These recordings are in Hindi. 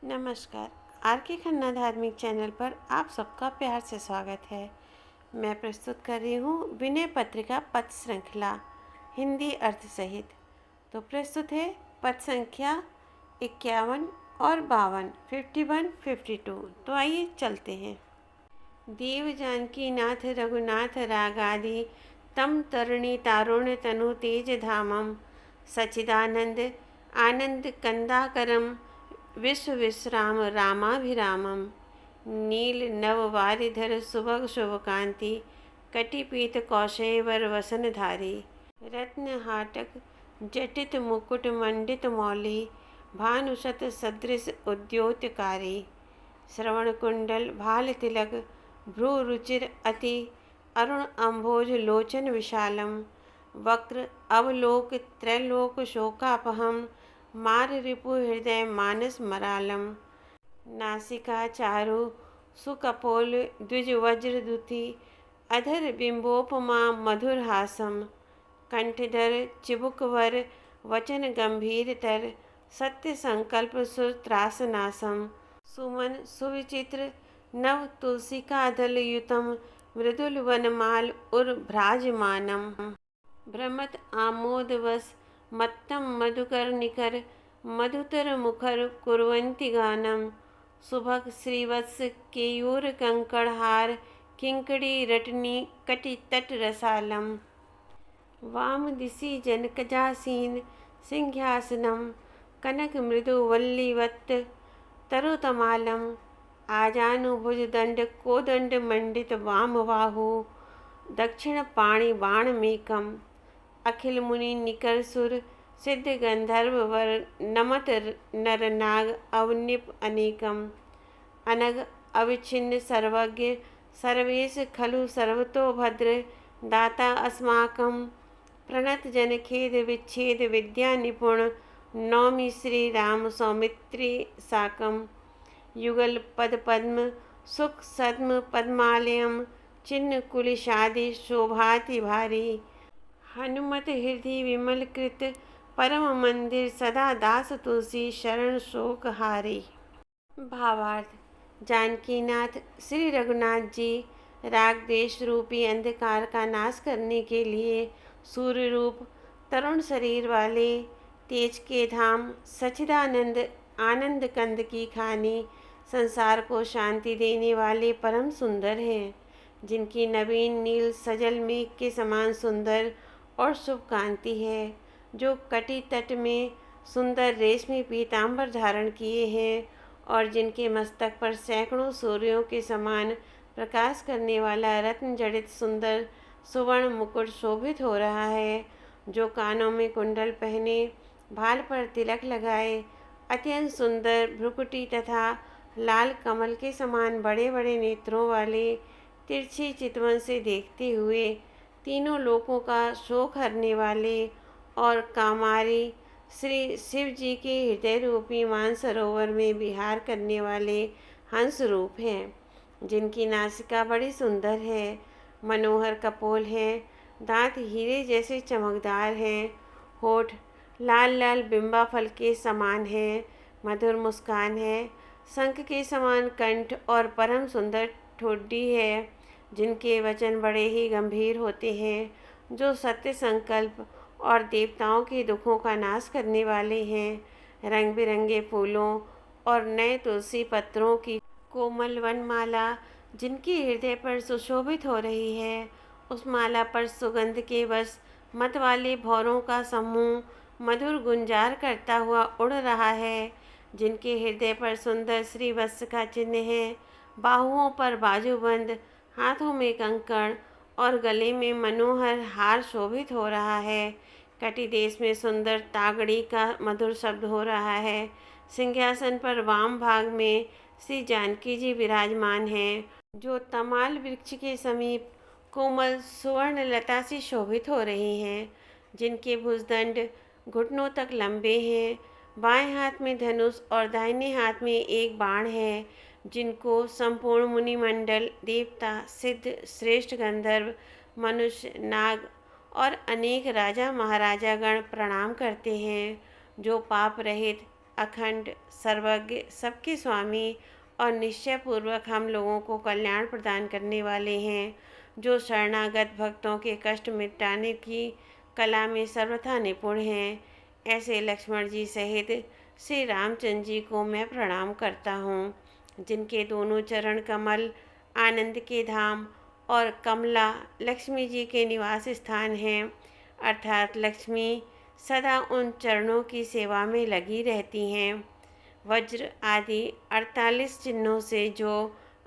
नमस्कार। आर के खन्ना धार्मिक चैनल पर आप सबका प्यार से स्वागत है। मैं प्रस्तुत कर रही हूँ विनय पत्रिका पद श्रृंखला हिंदी अर्थ सहित। तो प्रस्तुत है पद संख्या 51 और 52, 51, 52। तो आइए चलते हैं। देव जानकी नाथ रघुनाथ रागादि तम तरुणी तारुण्य तनु तेज धामम सच्चिदानंद आनंद कंदाकरम विश्व विश्राम रामाभिरामम नील नव वारिधर सुभग शुभकांति कटिपीत कौशेवर वसनधारी रत्न हाटक जटित मुकुट मंडित मौली भानुशत सदृश उद्योतकारी श्रवण कुंडल भाल तिलक भ्रू रुचिर अति अरुण अम्भोज लोचन विशालम वक्र अवलोक त्रैलोक शोकापहम मार रिपु हृदय मानस मरालम नासिका चारु सुकपोल द्विज वज्र दुति अधर बिंबोपमा मधुर हासम कंठधर चिबुकवर वचन गंभीर तर सत्य संकल्प सुत्रासनासम सुमन सुविचित्र नव तुलसिका दल युतम मृदुल वनमाल उर भ्राजमानम भ्रमत आमोदवश मत्तम मधुकर निकर मधुतर मुखर कुर्वन्ति गानम सुभग श्रीवत्स केयूर कंकड़हार किंकड़ी रटनी कटि तट रसालम वाम दिशि जनकजासीन सिंहासनम कनक मृदु वल्लीवत् तरुतमालम आजानुभुज दंड कोदंड मंडित वाम बाहु दक्षिण पाणि बाणमेकम अखिल मुनि निकर सुर सिद्ध गंधर्व वर नमत नर नाग अवनिप अनेकम अनग अविच्छिन्न सर्वज्ञ सर्वेश खलु सर्वतो भद्र दाता अस्माकं प्रणत जन खेद विच्छेद विद्या निपुण नौमि श्री राम सौमित्री साकम युगल पद पद्म सुख सद्म पद्मालयम चिन्ह कुलिशादि शोभाति भारी हनुमत हृदय विमल कृत परम मंदिर सदा दास तुलसी शरण शोक हारी। भावार्थ जानकीनाथ श्री रघुनाथ जी राग देश रूपी अंधकार का नाश करने के लिए सूर्य रूप तरुण शरीर वाले तेज के धाम सच्चिदानंद आनंद कंद की खानी संसार को शांति देने वाले परम सुंदर हैं, जिनकी नवीन नील सजल मेघ के समान सुंदर और शुभ कांति है, जो कटी तट में सुंदर रेशमी पीतांबर धारण किए हैं और जिनके मस्तक पर सैकड़ों सूर्यों के समान प्रकाश करने वाला रत्न जड़ित सुंदर सुवर्ण मुकुट शोभित हो रहा है, जो कानों में कुंडल पहने भाल पर तिलक लगाए अत्यंत सुंदर भ्रुकुटी तथा लाल कमल के समान बड़े बड़े नेत्रों वाले तिरछी चितवन से देखते हुए तीनों लोकों का शोक हरने वाले और कामारी श्री शिव जी के हृदय रूपी मानसरोवर में विहार करने वाले हंस रूप हैं, जिनकी नासिका बड़ी सुंदर है, मनोहर कपोल है, दांत हीरे जैसे चमकदार हैं, होठ लाल लाल बिंबा फल के समान है, मधुर मुस्कान है, शंख के समान कंठ और परम सुंदर ठोडी है, जिनके वचन बड़े ही गंभीर होते हैं, जो सत्य संकल्प और देवताओं के दुखों का नाश करने वाले हैं। रंग बिरंगे फूलों और नए तुलसी पत्रों की कोमल वनमाला जिनके हृदय पर सुशोभित हो रही है, उस माला पर सुगंध के बस मत वाले भौरों का समूह मधुर गुंजार करता हुआ उड़ रहा है, जिनके हृदय पर सुंदर श्री वत्स का चिन्ह है, बाहुओं पर बाजूबंद, हाथों में कंकण और गले में मनोहर हार शोभित हो रहा है। कटी देश में सुंदर तागड़ी का मधुर शब्द हो रहा है। सिंहासन पर वाम भाग में श्री जानकी जी विराजमान हैं, जो तमाल वृक्ष के समीप कोमल सुवर्ण लता से शोभित हो रही हैं, जिनके भुजदंड घुटनों तक लंबे हैं। बाएं हाथ में धनुष और दाहिने हाथ में एक बाण है, जिनको संपूर्ण मुनिमंडल देवता सिद्ध श्रेष्ठ गंधर्व मनुष्य नाग और अनेक राजा महाराजागण प्रणाम करते हैं, जो पाप रहित अखंड, सर्वज्ञ, सबके स्वामी और निश्चय पूर्वक हम लोगों को कल्याण प्रदान करने वाले हैं, जो शरणागत भक्तों के कष्ट मिटाने की कला में सर्वथा निपुण हैं, ऐसे लक्ष्मण जी सहित श्री रामचंद्र जी को मैं प्रणाम करता हूँ, जिनके दोनों चरण कमल आनंद के धाम और कमला लक्ष्मी जी के निवास स्थान हैं, अर्थात लक्ष्मी सदा उन चरणों की सेवा में लगी रहती हैं। वज्र आदि 48 चिन्हों से जो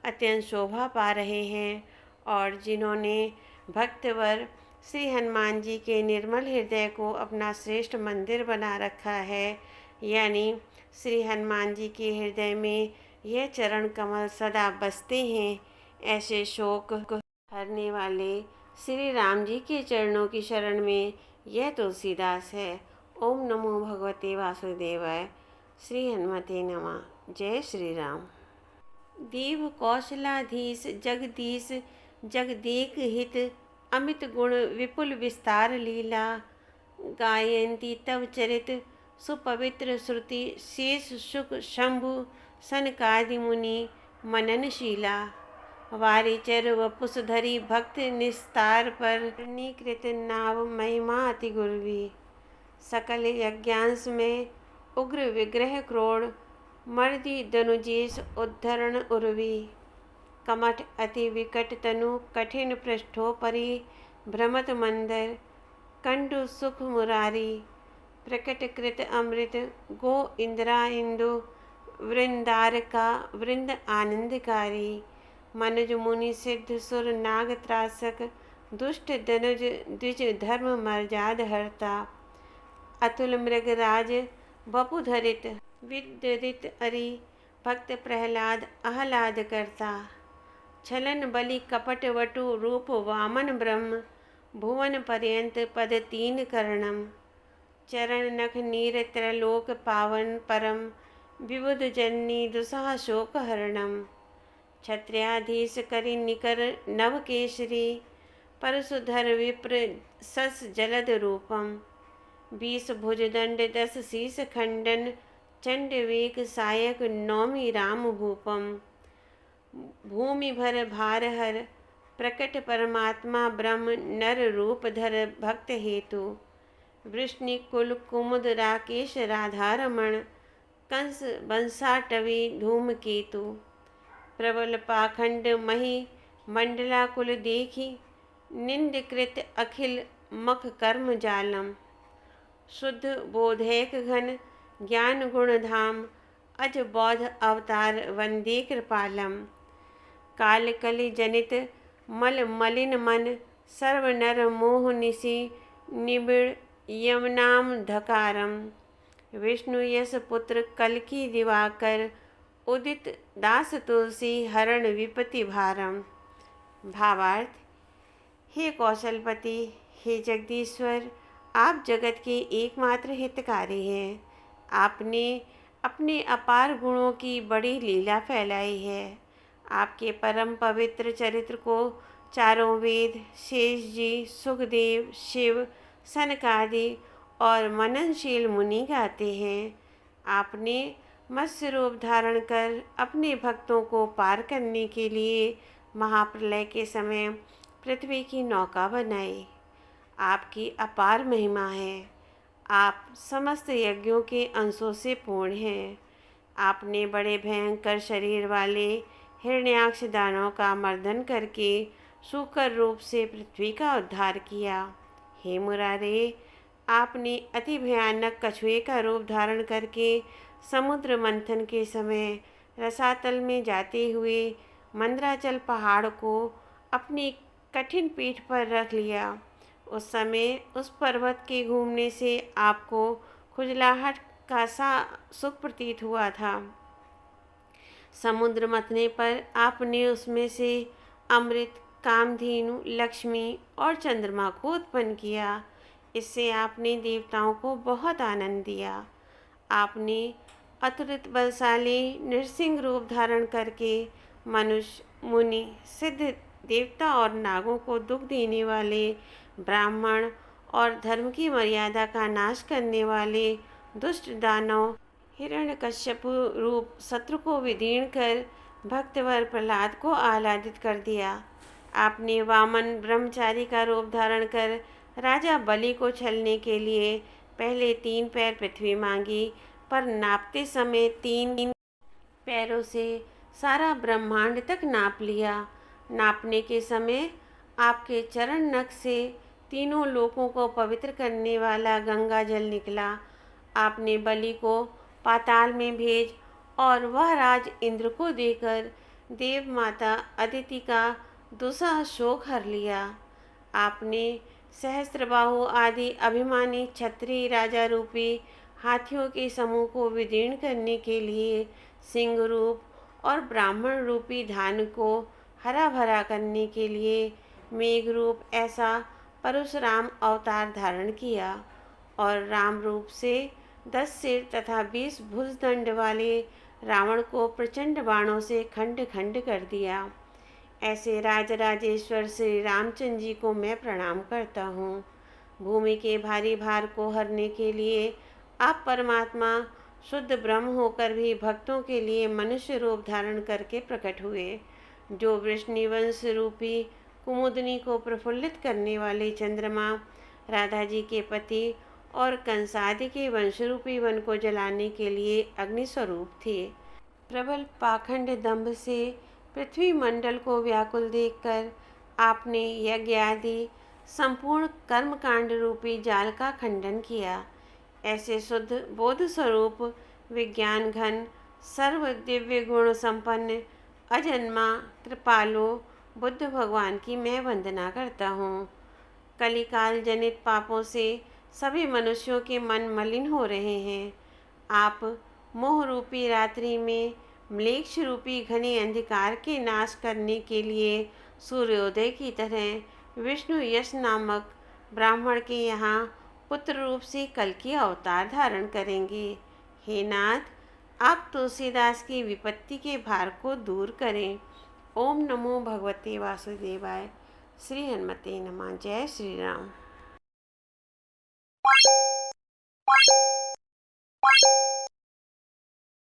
अत्यंत शोभा पा रहे हैं और जिन्होंने भक्तवर श्री हनुमान जी के निर्मल हृदय को अपना श्रेष्ठ मंदिर बना रखा है, यानी श्री हनुमान जी के हृदय में यह चरण कमल सदा बसते हैं, ऐसे शोक हरने वाले श्री राम जी के चरणों की शरण में यह तुलसीदास है। ओम नमो भगवते वासुदेवाय। श्री हनुमते नमः। जय श्री राम। देव कौशलाधीश जगदीश जगदेक हित, अमित गुण विपुल विस्तार लीला, गायंती तव चरित सुपवित्र श्रुति, शेष शुक शंभु सनकादि मुनि मननशीला, वारिचर वपुषधरी भक्त निस्तार पर, कृत नाव महिमा अति गुरवी, सकल यज्ञांश में उग्र विग्रह क्रोड़, मर्दी धनुजेश उद्धरण उर्वी, कमठ अति विकट तनु कठिन पृष्ठोपरि, भ्रमत मंदर कंडु सुख मुरारी, प्रकट कृत अमृत गो इंद्रा इंदु, वृंदारका वृंद आनंदकारी, मनुज मुनि सिद्ध सुर नाग त्रासक, दुष्ट दनुज द्विज धर्म मर्याद हरता, अतुल मृगराज वपुधरित विद्युदित अरि, भक्त प्रहलाद आह्लाद करता, छलन बलि कपट वटु रूप वामन ब्रह्म, भुवन पर्यंत पद तीन करणम, चरण नख नीर त्रैलोक पावन परम, विबुध जननी दुसह शोक हरणम, क्षत्रियाधीश करि निकर नव केसरी, परशुधर विप्र सस जलद रूपम, 20 भुजदंड 10 शीस खंडन, चंड वेक सायक नौमि राम भूपम, भूमि भर भार हर प्रकट परमात्मा ब्रह्म, नर रूप धर भक्त हेतु, वृष्णि कुल कुमुद राकेश राधारमण, कंस बंसाटवी धूमकेतु, प्रबल पाखंड मही मंडला कुल देखी, निंदकृत अखिल मख कर्म जालम, शुद्ध बोधैक घन ज्ञान गुण धाम, अज बौद्ध अवतार वंदे कृपालम, काल कलि जनित मल मलिन मन, सर्व नर मोह निशि निबिड़ यमनाम धकारम, विष्णु यश पुत्र कलकी दिवाकर, उदित दास तुलसी हरण विपति भारम। भावार्थ: हे कौशलपति, हे जगदीश्वर, आप जगत के एकमात्र हितकारी हैं। आपने अपने अपार गुणों की बड़ी लीला फैलाई है। आपके परम पवित्र चरित्र को चारों वेद, शेष जी, सुखदेव, शिव, सनकादि और मननशील मुनि गाते हैं। आपने मत्स्य रूप धारण कर अपने भक्तों को पार करने के लिए महाप्रलय के समय पृथ्वी की नौका बनाई। आपकी अपार महिमा है। आप समस्त यज्ञों के अंशों से पूर्ण हैं। आपने बड़े भयंकर शरीर वाले हिरण्याक्ष दानव का मर्दन करके सूकर रूप से पृथ्वी का उद्धार किया। हे मुरारे, आपने अति भयानक कछुए का रूप धारण करके समुद्र मंथन के समय रसातल में जाते हुए मंदराचल पहाड़ को अपनी कठिन पीठ पर रख लिया। उस समय उस पर्वत के घूमने से आपको खुजलाहट का सा सुख प्रतीत हुआ था। समुद्र मथने पर आपने उसमें से अमृत, कामधेनु, लक्ष्मी और चंद्रमा को उत्पन्न किया। इससे आपने देवताओं को बहुत आनंद दिया। आपने अतुलित बलशाली नृसिंह रूप धारण करके मनुष्य, मुनि, सिद्ध, देवता और नागों को दुख देने वाले ब्राह्मण और धर्म की मर्यादा का नाश करने वाले दुष्ट दानव हिरण्यकश्यप रूप शत्रु को विदीर्ण कर भक्तवर प्रहलाद को आह्लादित कर दिया। आपने वामन ब्रह्मचारी का रूप धारण कर राजा बलि को छलने के लिए पहले 3 पैर पृथ्वी मांगी, पर नापते समय 3 पैरों से सारा ब्रह्मांड तक नाप लिया। नापने के समय आपके चरण नख से तीनों लोकों को पवित्र करने वाला गंगा जल निकला। आपने बलि को पाताल में भेज और वह राज इंद्र को देकर देव माता अदिति का दुसह शोक हर लिया। आपने सहस्त्रबाहु आदि अभिमानी क्षत्रिय राजा रूपी हाथियों के समूह को विदीर्ण करने के लिए सिंह रूप और ब्राह्मण रूपी धान को हरा भरा करने के लिए मेघ रूप ऐसा परशुराम अवतार धारण किया और राम रूप से 10 सिर तथा 20 भुजदंड वाले रावण को प्रचंड बाणों से खंड खंड कर दिया। ऐसे राजराजेश्वर श्री रामचंद्र जी को मैं प्रणाम करता हूँ। भूमि के भारी भार को हरने के लिए आप परमात्मा शुद्ध ब्रह्म होकर भी भक्तों के लिए मनुष्य रूप धारण करके प्रकट हुए। जो वृष्णिवंश रूपी कुमुदनी को प्रफुल्लित करने वाले चंद्रमा राधा जी के पति और कंसादि के वंश रूपी वन को जलाने के लिए अग्नि स्वरूप थे। प्रबल पाखंड दंभ से पृथ्वी मंडल को व्याकुल देखकर आपने यज्ञ आदि संपूर्ण कर्मकांड रूपी जाल का खंडन किया। ऐसे शुद्ध बोध स्वरूप विज्ञान घन सर्व दिव्य गुण संपन्न अजन्मा कृपालु बुद्ध भगवान की मैं वंदना करता हूँ। कलिकाल जनित पापों से सभी मनुष्यों के मन मलिन हो रहे हैं। आप मोह रूपी रात्रि में म्लेच्छ रूपी घने अंधकार के नाश करने के लिए सूर्योदय की तरह विष्णु यश नामक ब्राह्मण के यहाँ पुत्र रूप से कल की अवतार धारण करेंगे। हे नाथ, आप तुलसीदास की विपत्ति के भार को दूर करें। ओम नमो भगवते वासुदेवाय। श्री हनुमते नमः। जय श्री राम।